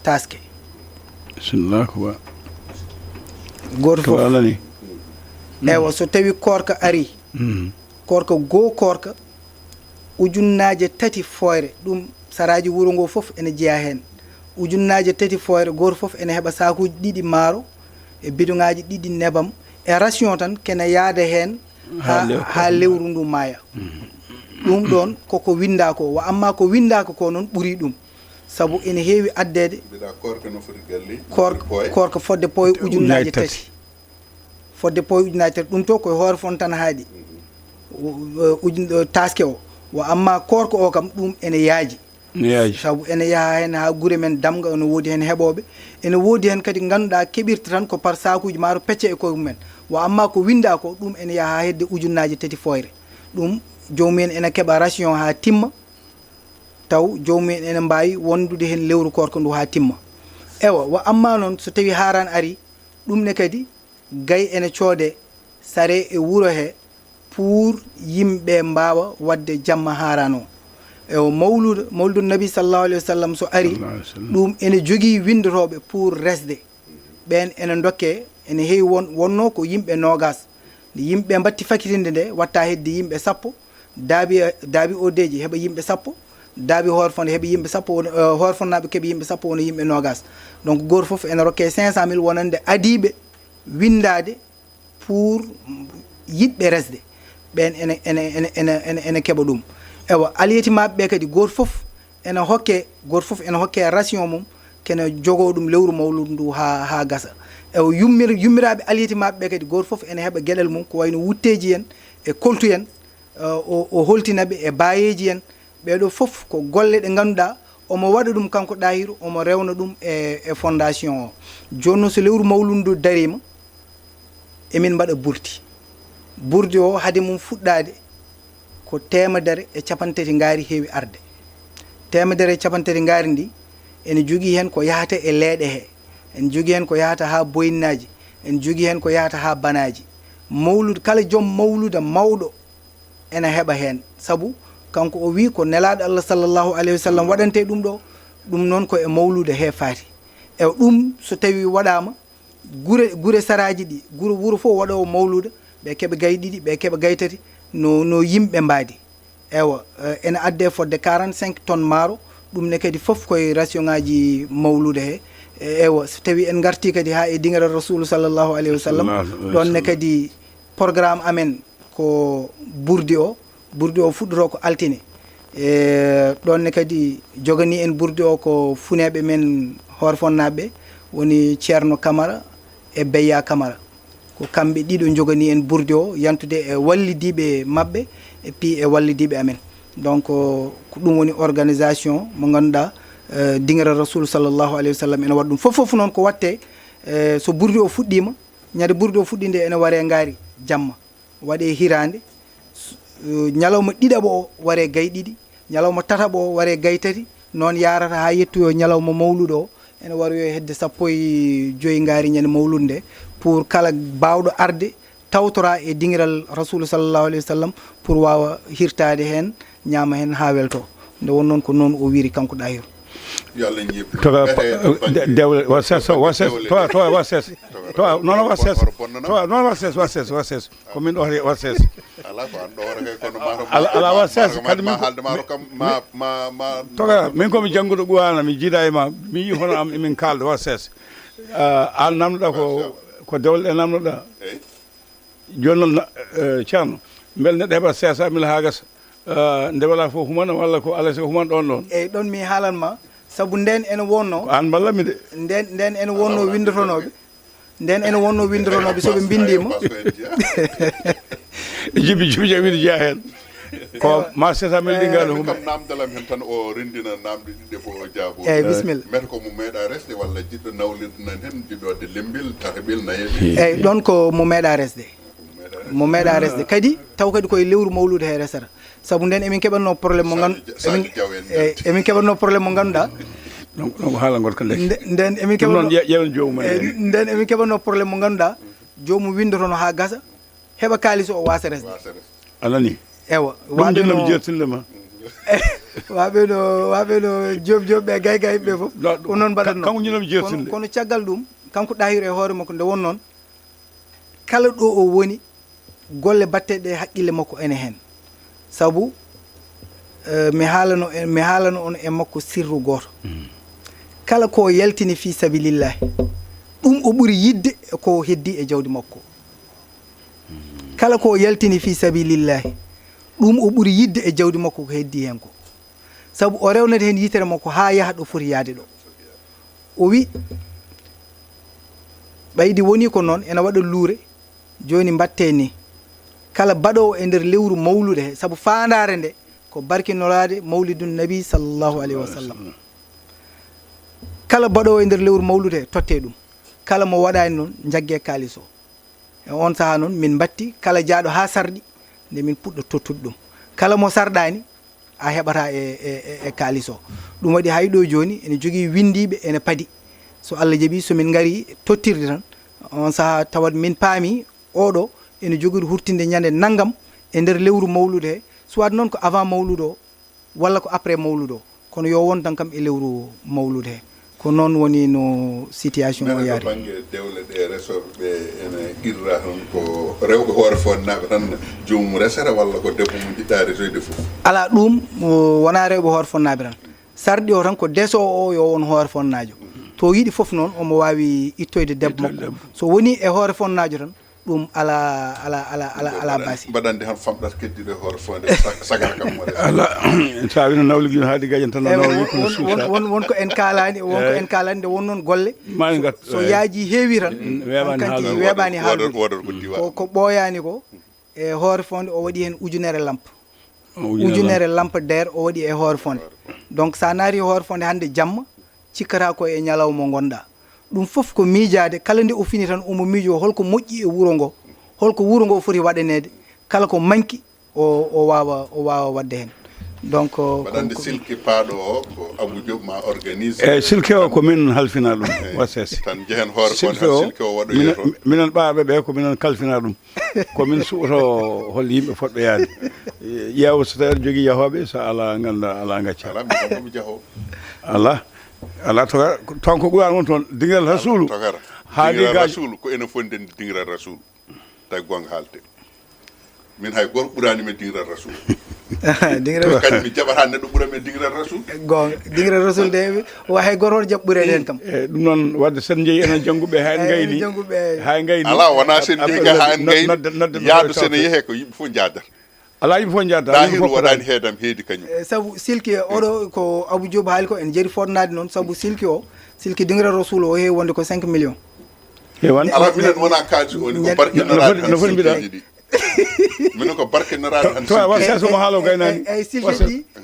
taske bismillah ko goto fof alani ewa so tawi korka ari korka goo korka ujunnaje 3 foyre ɗum saraji wuuro ngo foof ene jeeya hen ujunnaje 3 foyre goto foof ene heɓa sakuji 2 maaro e bidoŋaji 2 nebam e ration tan kene yaada hen ha lewru ndu maaya ɗum ɗon koko winda ko wa amma ko windaka ko noon ɓuuri ɗum saabu ene heewi addede korka fodde poye ujunnaje 3 fodde poye ujunnaje 3 ɗum to koye hoore fon tan haaɗi taske o wa amma korka o kam ɗum ene yaaji saabu ene yaha hen ha guure men damga ene woodi hen heɓoɓe ene woodi hen kadi ganduɗa keɓirta tan ko par sakuji maaro pecce e koye mumen wa amma ko winda ko ɗum ene yaha ha hedde ujunnaje 3 foyre ɗum jowmumen ene keɓa ration ha timma taw jowmumen ene mbawi wondude hen lewru korko ndu ha timma ewa wa amma noon so tawi haran ari ɗum ne kadi Gaye ene coode sare e wuuro he pour yimɓe mbawa wadde jamma haran o ewa mawludu nabi sallallahu alayhi wa sallam so ari ɗum ene jogui windotoɓe pour resde ɓen ene dokke ene heewi wonno ko yimɓe nogas nde yimɓe batti fakitinde nde watta hedde yimɓe 10 daabi odeji heɓa yimɓe 10 daabi hoore fonde heɓa yimɓe 10 hoore fonnaɓe keeɓa yimɓe 10 wono yimɓe nogas donc goto foof ene rokke 500 000 wonande adiɓe windade pour yiɗɓe resde ɓen ene keɓa ɗum ewa aliyeti mabɓe kadi goto foof ene hokke ration mum kene jogo ɗum lewru mawludu ndu ha gasa ewa yummiraɓe aliyeti mabɓe kadi goto foof ene heɓa gueɗel mum ko wayno wutteji en e koltu en o holtinaɓe e bayeji en ɓeɗo foof ko golle ɗe ganduɗa omo waɗa ɗum kanko ɗahiru omo rewna ɗum e fondation o joni so lewru mawludu ndu darima emin mbaɗa burdi o haade mum fuɗɗade ko 150 ngaari heewi arde 150 ngaari ndi ene jogui hen ko yahata e leeɗe he ene jogui hen ko yahata ha boyinnaji ene jogui hen ko yahata ha banaji mawludu kala joom mawluda mawɗo ene heɓa hen saabu kanko o wi ko nelaɗo Allah sallllahu alayhi wa sallam waɗante ɗum ɗo ɗum noon ko e mawlude he faati e ɗum so tawi waɗama gure saraji ɗi wuro fof waɗowo mawluda ɓe keeɓa gaye ɗiɗi ɓe keeɓa gaye tati no yimɓe mbaadi ewa ene adde fodde 45 tonnes maaro ɗum ne kadi fof koye ration ngaji mawluda he ewa so tawi en garti kadi ha e dingira rasulu sallllahu alayhi wa sallam ɗon ne kadi programme amen ko burdi o fuɗɗoto ko altine ɗon ne kadi jogani en burdi o ko funeɓe men hoore fonnaɓe woni ceerno camara e beya camara ko kamɓe ɗiɗo jogani en burdi o yantude e wallidiɓe mabɓe et puis e wallidiɓe amen donc ko ɗum woni organisation mo ganduɗa dingira rasul sallllahu alayhi wa sallam ene waɗa ɗum fof noon ko watte so burdi o fuɗɗima ñande burdi o fuɗɗinde ene waare ngaari jamma waɗe hirande ñalawma ɗiɗaɓo o waare gaye ɗiɗi ñalawma tataɓo o waare gaye tati noon yarata ha yettoyo ñalawma mawluɗo o ene waroyo hedde 15 ngaari ñande mawlude nde pour kala bawɗo arde tawtora e dingiral rasulu sallllahu alayhi wa sallam pour wawa hirtade hen ñama hen ha welto nde won noon ko noon o wiri kanko ɗahiru yo Allah ñiɓ toga dewle wases wases ko min ɗo wases ala ko an ɗo wara kay kono maro ala wases kadi ma halde maro kam ma toga min komi jangguɗo ɓuwana mi jiida e ma mi yi hono am emin kalda wases an namdoɗa ko dewle ɗe namdoɗa joni noon ceerno beele neɗɗo heɓa 500 mille ha gasa nde wala fof humana walla ko alay so human ɗon ɗon eyyi ɗon mi haalanma saabu nden ene wonno an ballami de nden ene wonno windotonoɓe soɓe bindima jibi wiide jeeya hen ko ma 500 mille ɗi ngano huma kam namdalam hen tan o rendina namde ɗiɗe fof o jaabo eyyi bisimilla mete ko mo meeɗa resde walla jiɗɗo nawlirde nan hen jiɗɗo wadde lembil tataɓil nayeɓil eyyi ɗon ko mo meeɗa resde kadi taw kadi koye lewru mawlude he resata saabu nden emin keɓatno probléme mo emin keɓatno probléme mo ganduɗa donc haala ngol ko nden emin ƴewen jomum nden emin keɓatno probléme mo ganduɗa jomum windotono ha gasa heɓa kalis o wasa resde anani ewa waɓenam jertillema waɓeno joɓɓe gay ɓe foof ko noon mbaɗatno kanko ñinami jertinde kono caggal ɗum kanko ɗahir e hoore makko nde won noon kala ɗo o woni golle batteɗe ɗe haqqille makko ene hen saabu mi haalano on e makko sirru goto kala ko yaltini fi sabilillahi ɗum o ɓuuri yidde ko heddi e jawdi makko kala ko yaltini fi sabilillahi ɗum o ɓuuri yidde e jawdi makko ko heddi hen ko saabu o rewnata hen yitere makko ha yaaha ɗo foti yaade ɗo o wi ɓaydi woni ko noon ene waɗa luure joni mbatte ni kala baɗowo e nder lewru mawlude he saabu fandare nde ko barkinolade mawlidun nabi sallllahu alayhi wa sallam kala baɗowo e nder lewru mawlude he totte ɗum kala mo waɗani noon jaggue kalis o e on saaha noon min batti kala jaaɗo ha sarɗi nde min puɗɗo tottude ɗum kala mo sarɗani a heɓata e kalis o ɗum waɗi hayɗo joni ene jogui windiɓe ene paadi so Allah jaaɓi somin gari tottirde tan on saaha tawat min paami oɗo ene joguiri hurtinde ñande naggam e nder lewru mawlude he soit noon ko avant mawlude o walla ko après mawlude o kono yo won tan kam e lewru mawlude he ko noon woni no situation o yaari banggue dewle ɗe resoɓeɓe ene qirra tan ko rewɓe hoore fonnaɓe tan joomum resata walla ko debbo mum jiɗɗa resoyde foof ala ɗum wona rewɓe hoore fonnaɓe tan sarɗi o tan ko desowo o yo won hoore fonnajo to yiiɗi foof noon omo wawi ittoyde debbo makko so woni e hoore fonnajo tan ɗum ala basi mbaɗande han famɗata keddiɗo hoore fonde sagara kam ala sa wino nawligino haadi gajan tan wonko en kalani nde won noon golle so yaaji heewi tan kanti weeɓani haaldude ko ɓooyani ko e hoore fonde o waɗi hen ujunere lampadaire o waɗi e hoore fonde donc sa naari hoore fonde hande jamma cikkata ko e ñalawma gonɗa ɗum fof ko miijade kala nde o fini tan omo miijo holko moƴƴi e wuro ngo holko wuro ngo foti waɗanede kala ko manki o wawa wadde hen donc mbaɗande silki paaɗo o ko Abou Diop ma organise eyyi silki o ko min halfina ɗum wasese tan jehen hoore fonde silki o waɗoyeto minen ɓaaɓe ɓe ko minen kalfina ɗum komin suɓoto hol yimɓe fotɓe yaade ƴeewa so tawi aɗa jogui yahoɓe so ala ganda ala gacca ala mi jaho ala ala togara tan ko ɓuran won toon dingiral rasulu togara haali dingiral gaji rasulu ko enen fof nden dingiral rasulu tawi gonga haalte min hay goto ɓurani men dingiral rasulu kadi mi jaɓata neɗɗo ɓura men dingiral rasul gonga dingiral rasul de o hay goto hoto jaɓɓure den kam ɗum noon wadde sen jeeyi enen jangguɓe ha en gayni ha en gayni ala wona sen jeeyi ga ha en gayni yaadu sene yeehe ko yimɓe fof jadata ala yimɓe fof jadata dahiru waɗani heedam heedi kañum saabu silki oɗo ko Abou Diop haali ko en jeeri fodnade noon saabu silki o silki dingiral rasul o heewi wonde ko 5 millions hewan ala minen wona kalis oni ko barkinnorade no foti mbiɗa minen ko barkinnorade an to wa sasomo haalo gaynani eyyi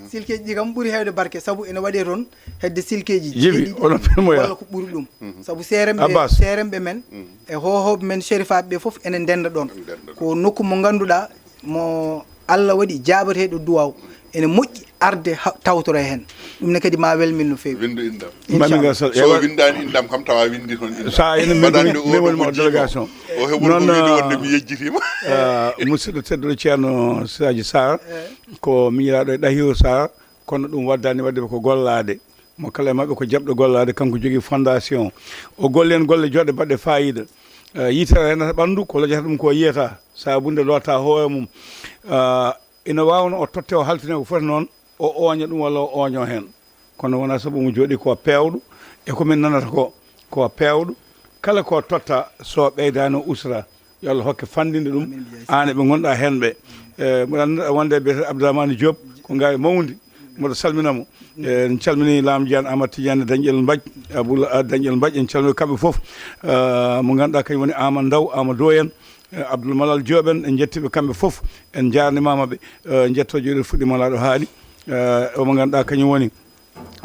silkeji ɗi kam ɓuuri hewde barke saabu ene waɗe toon hedde silkeji jibi onon filmoya walla ko ɓuuri ɗum saabu seremɓe men e hohoɓe men shérifaɓe ɓe foof ene ndenda ɗon ko nokku mo ganduɗa mo Allah waɗi jabateɗo duwaw ene moƴƴi arde tawtora hen ɗum ne kadi ma welmin no fewi windu indam so windani indam kam tawa windi toon indam sa ene memolmo délégation o heɓol ko wiide wonde mi yejjitima musidɗo tedduɗo ceerno Sadji Sarr ko miñiraɗo e Ɗahiru Sarr kono ɗum waddani wadde ko gollade mo kala e mabɓe ko jabɗo gollade kanko jogui fondation o golli en golle joɗɗe mbaɗɗe fayida yitere renata ɓandu ko lojata ɗum ko yiyata sabunde lotta hoore mum ina wawno o totte o haltine ko foti noon o oña ɗum walla o oño hen kono wona saabu mo jooɗi ko pewɗo e komin nanata ko pewɗo kala ko totta so ɓeydano usra yo Allah hokke fandinde ɗum an ɓe gonɗa hen ɓe mboɗo anndira wonde biyete Abdourahmane Diop ko ngawi mawdi mboɗo salminamo en calmini Lam Diane Amadou Tidiane Dañƴel Mbaj Dañƴel Mbaj en calmini kamɓe foof mo ganduɗa kañum woni Amadou Ndaw Amadou en Abdoul Malal Diop en jettiɓe kamɓe foof en jarnimamaɓe jetto joɗi fuɗɗima laɗo haali omo ganduɗa kañum woni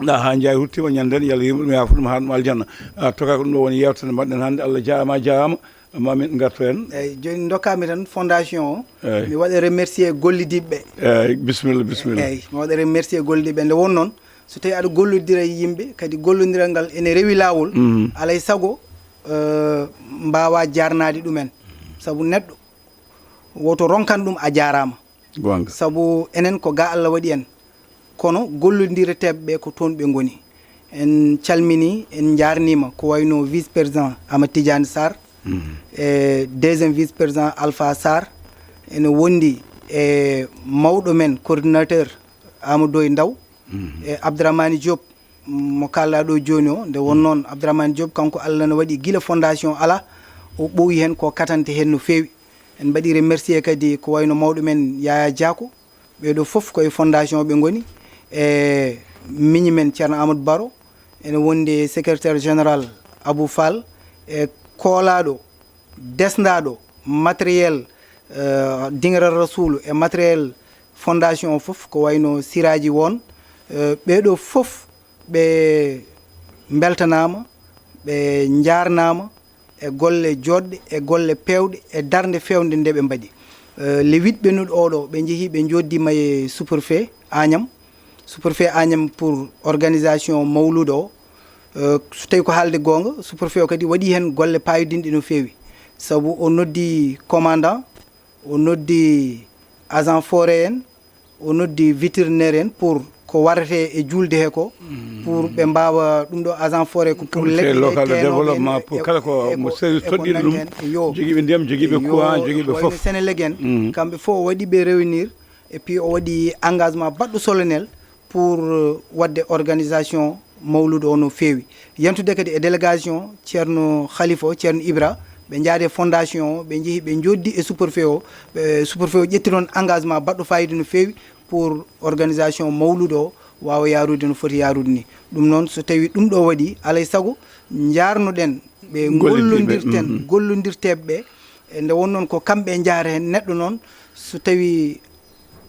ɗa ha jeeyi huttima ñanden yo Allah yimɓe ɗum yafa ɗum ha ɗum aljanna toka ko ɗum ɗo woni yewtere mbaɗɗen hannde Allah jarama mamin gartu hen eyyi joni dokkami tan fondation o mi waɗa remercier gollidiɓeɓe eyyi bisimilla eyyi mi waɗa remercier gollidiɓe nde won noon so tawi aɗa gollodira e yimɓe kadi gollodiral ngal ene rewi lawol alay saago mbawa jarnade ɗumen saabu neɗɗo woto ronkan ɗum a jarama gonga saabu enen ko ga Allah waɗi en kono gollodireteɓe ɓe ko toon ɓe goni en calmini en jarnima ko wayno vice président Amadou Tidiane Sarr e deuxiéme vice président Alpha Sarr ene wondi e mawɗo men coordinateur Amadou Ndaw e Abdourahmane Diop mo kalla ɗo joni o nde won noon Abdourahmane Diop kanko Allah ne waɗi guila fondation ala o ɓooyi hen ko katante hen no fewi en mbaɗi remercier kadi ko wayno mawɗo men Yaya Diako ɓeɗo foof koye fondation ɓe goni e miñi men ceerno Amadou Baro ene wondi secrétaire général Abou Fall e koolaɗo desdaɗo matériel dingiral rasulu e matériel fondation o foof ko wayno siraji won ɓeɗo foof ɓe beltanama ɓe jarnama e golle joɗɗe e golle pewɗe e darde fewde nde ɓe mbaɗi le 8 ɓennuɗo oɗo ɓe jeehi ɓe joddima e sous-préfet Agnam pour organisation mawlude o so tawi ko haalde gonga sous-préfet o kadi waɗi hen golle payodinɗe no fewi saabu o noddi commandant o noddi agent forêt en o noddi vétérinaire en pour ko warate e julde he ko pour ɓe mbawa ɗum ɗo agent forêt ko pour leɗɗe local développement pour kala ko mo service toɗɗiɗo ɗum joguiɓe ndiyam joguiɓe courant joguiɓe foof Sénégal en kamɓe fof o waɗi ɓe réunir et puis o waɗi engagement baɗɗo solennel pour wadde organisation mawlude o no fewi yantude kadi e délégation ceerno Khalifa o ceerno Ibra ɓe jaade fondation o ɓe jeehi ɓe joddi e sous-préfet o sous-préfet o ƴetti noon engagement baɗɗo fayida no fewi pour organisation mawlude o wawa yarude no foti yarude ni ɗum noon so tawi ɗum ɗo waɗi alay saago jarnoɗen ɓe gollodirteɓe ɓe nde won noon ko kamɓe jaara hen neɗɗo noon so tawi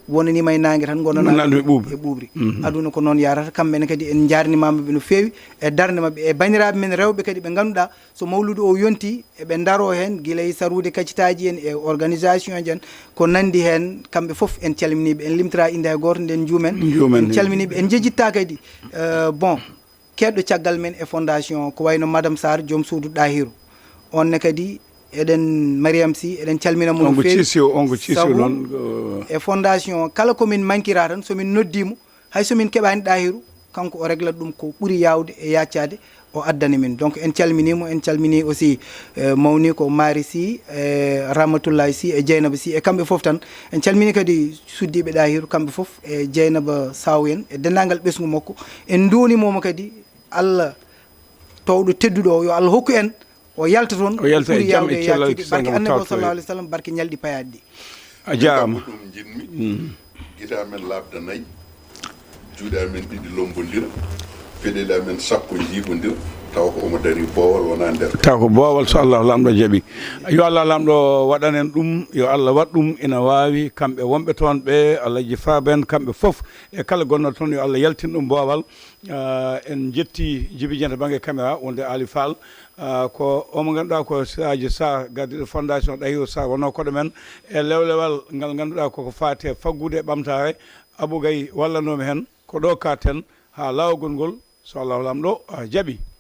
wonanima e nangue tan gonanaɗo e ɓuuɓri aduna ko noon yarata kamɓene kadi en jarnimamaɓe no fewi e darde mabɓe e bandiraɓe men rewɓe kadi ɓe ganduɗa so mawlude o yonti eɓe daro hen guila e sarude kaccitaji en e organisation ji en ko nandi hen kamɓe foof en calminiɓe en limtira inde hay goto nden juumen en calminiɓe en jejjitta kadi bon keɗɗo caggal men e fondation ko wayno madame Sarr joom suudu Ɗahiru onne kadi eɗen Mariam Sy eɗen calminamo no fewi sabu e fondation kala komin manquira tan somin noddimo hay somin keɓani Ɗahiru kanko o réglat ɗum ko ɓuri yawde e yaccade o addani min donc en calminimo en calmini aussi mawni ko Mari Sy Ramatoulaye Sy e Dieynaba Sy e kamɓe foof tan en calmini kadi suddiɓe ɗahiru kamɓe foof e Dieynaba Saw en e dendagal ɓesgu makko en donimomo kadi Allah towɗo tedduɗo o yo Allah hokku en o yalta toon ɓuri yawde e yaccude barke annabi sallallahu alih w sallam barke ñalɗi payaɗi ɗi a jarama ɗum jinmi guita amen labda nayyi juuɗe amen ɗiɗi lombodira feɗele amen sappo jiibodira taw ko omo dari boowal wona nder taw ko boowal so Allah lamɗo jaaɓi yo Allah lamɗo waɗanen ɗum yo Allah waɗ ɗum ina wawi kamɓe wonɓe toon ɓe Allah jifaben kamɓe foof e kala gonnoɗo toon yo Allah yaltin ɗum boowal en jetti Djiby Dieng to banggue caméra wonde Ali Fall ko omo ganduɗa ko Sadji Sarr gardiɗo fondation Ɗahiru Sarr wonno koɗo men e lewlewal ngal ganduɗa koko fati e faggude e ɓamtare Abou Gaye wallanomi hen ko ɗo katen ha lawol ngol so Allah lamɗo jaaɓi